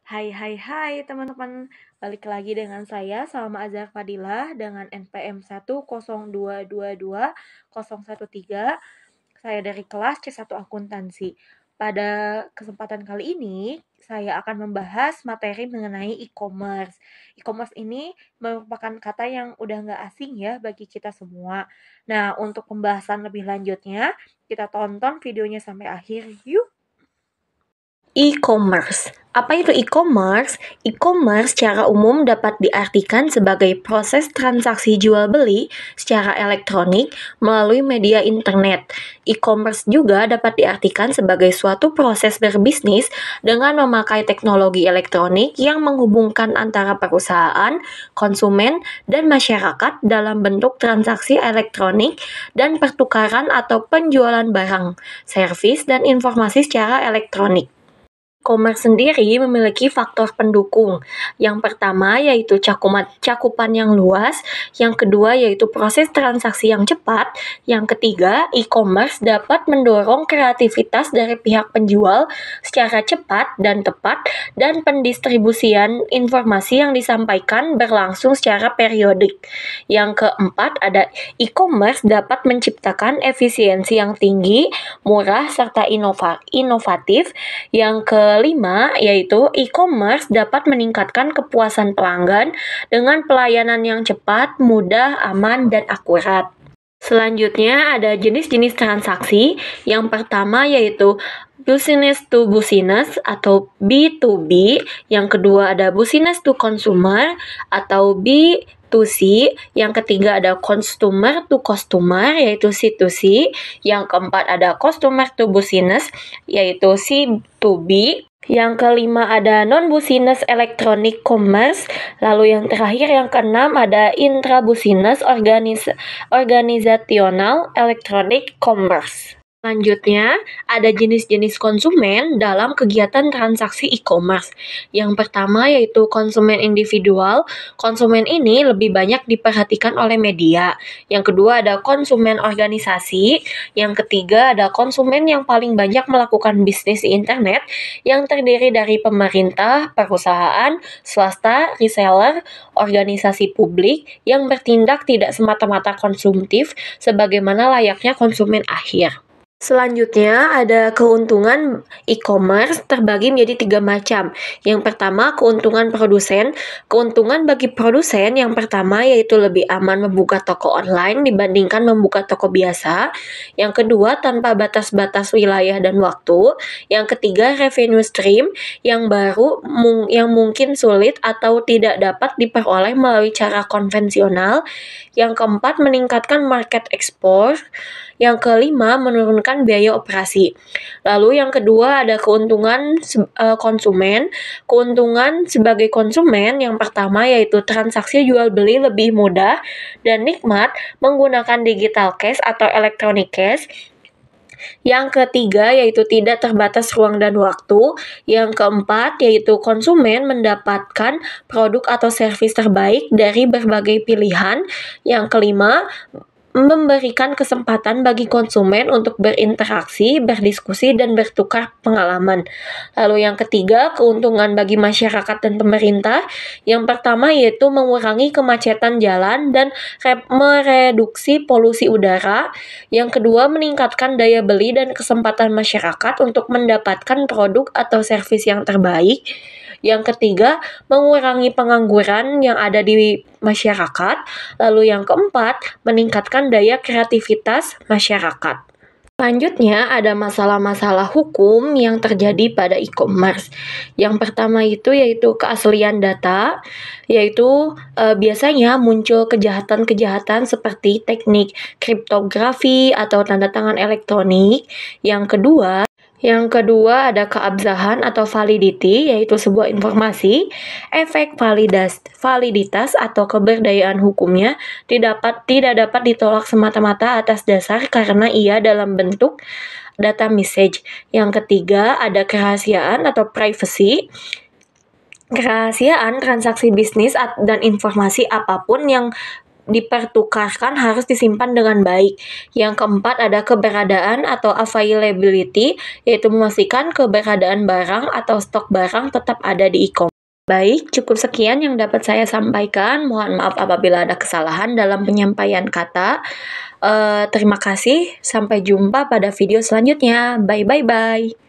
Hai teman-teman, balik lagi dengan saya Salma Azhar Fadilah dengan NPM 102222013. Saya dari kelas C1 Akuntansi. Pada kesempatan kali ini, saya akan membahas materi mengenai e-commerce. E-commerce ini merupakan kata yang udah nggak asing ya bagi kita semua. Nah, untuk pembahasan lebih lanjutnya, kita tonton videonya sampai akhir. Yuk! E-commerce. Apa itu e-commerce? E-commerce secara umum dapat diartikan sebagai proses transaksi jual beli secara elektronik melalui media internet. E-commerce juga dapat diartikan sebagai suatu proses berbisnis dengan memakai teknologi elektronik yang menghubungkan antara perusahaan, konsumen, dan masyarakat dalam bentuk transaksi elektronik dan pertukaran atau penjualan barang, servis, dan informasi secara elektronik. E-commerce sendiri memiliki faktor pendukung. Yang pertama yaitu cakupan yang luas, yang kedua yaitu proses transaksi yang cepat, yang ketiga e-commerce dapat mendorong kreativitas dari pihak penjual secara cepat dan tepat, dan pendistribusian informasi yang disampaikan berlangsung secara periodik. Yang keempat ada e-commerce dapat menciptakan efisiensi yang tinggi, murah, serta inovatif. Yang kelima, yaitu e-commerce dapat meningkatkan kepuasan pelanggan dengan pelayanan yang cepat, mudah, aman, dan akurat. Selanjutnya ada jenis-jenis transaksi. Yang pertama yaitu business to business atau B2B. Yang kedua ada business to consumer atau B2C. Yang ketiga ada consumer to customer yaitu C2C. Yang keempat ada customer to business yaitu C2B. Yang kelima ada non-business electronic commerce. Lalu yang terakhir yang keenam ada intra-business organizational electronic commerce. Selanjutnya, ada jenis-jenis konsumen dalam kegiatan transaksi e-commerce. Yang pertama yaitu konsumen individual. Konsumen ini lebih banyak diperhatikan oleh media. Yang kedua ada konsumen organisasi. Yang ketiga ada konsumen yang paling banyak melakukan bisnis di internet, yang terdiri dari pemerintah, perusahaan, swasta, reseller, organisasi publik yang bertindak tidak semata-mata konsumtif sebagaimana layaknya konsumen akhir. Selanjutnya ada keuntungan e-commerce terbagi menjadi 3 macam. Yang pertama keuntungan produsen. Keuntungan bagi produsen yang pertama yaitu lebih aman membuka toko online dibandingkan membuka toko biasa. Yang kedua tanpa batas-batas wilayah dan waktu. Yang ketiga revenue stream yang baru yang mungkin sulit atau tidak dapat diperoleh melalui cara konvensional. Yang keempat meningkatkan market export. Yang kelima menurunkan biaya operasi. Lalu yang kedua ada keuntungan konsumen. Keuntungan sebagai konsumen yang pertama yaitu transaksi jual beli lebih mudah dan nikmat menggunakan digital cash atau electronic cash. Yang ketiga yaitu tidak terbatas ruang dan waktu. Yang keempat yaitu konsumen mendapatkan produk atau servis terbaik dari berbagai pilihan. Yang kelima memberikan kesempatan bagi konsumen untuk berinteraksi, berdiskusi, dan bertukar pengalaman. Lalu yang ketiga, keuntungan bagi masyarakat dan pemerintah. Yang pertama yaitu mengurangi kemacetan jalan dan mereduksi polusi udara. Yang kedua, meningkatkan daya beli dan kesempatan masyarakat untuk mendapatkan produk atau servis yang terbaik. Yang ketiga, mengurangi pengangguran yang ada di masyarakat. Lalu yang keempat, meningkatkan daya kreativitas masyarakat. Selanjutnya ada masalah-masalah hukum yang terjadi pada e-commerce. Yang pertama itu yaitu keaslian data, yaitu biasanya muncul kejahatan-kejahatan seperti teknik kriptografi atau tanda tangan elektronik. Yang kedua ada keabsahan atau validity, yaitu sebuah informasi. Efek validitas atau keberdayaan hukumnya tidak dapat ditolak semata-mata atas dasar karena ia dalam bentuk data message. Yang ketiga ada kerahasiaan atau privacy. Kerahasiaan transaksi bisnis dan informasi apapun yang dipertukarkan harus disimpan dengan baik. Yang keempat ada keberadaan atau availability, yaitu memastikan keberadaan barang atau stok barang tetap ada di e-commerce. Baik, cukup sekian yang dapat saya sampaikan. Mohon maaf apabila ada kesalahan dalam penyampaian kata. Terima kasih. Sampai jumpa pada video selanjutnya. Bye.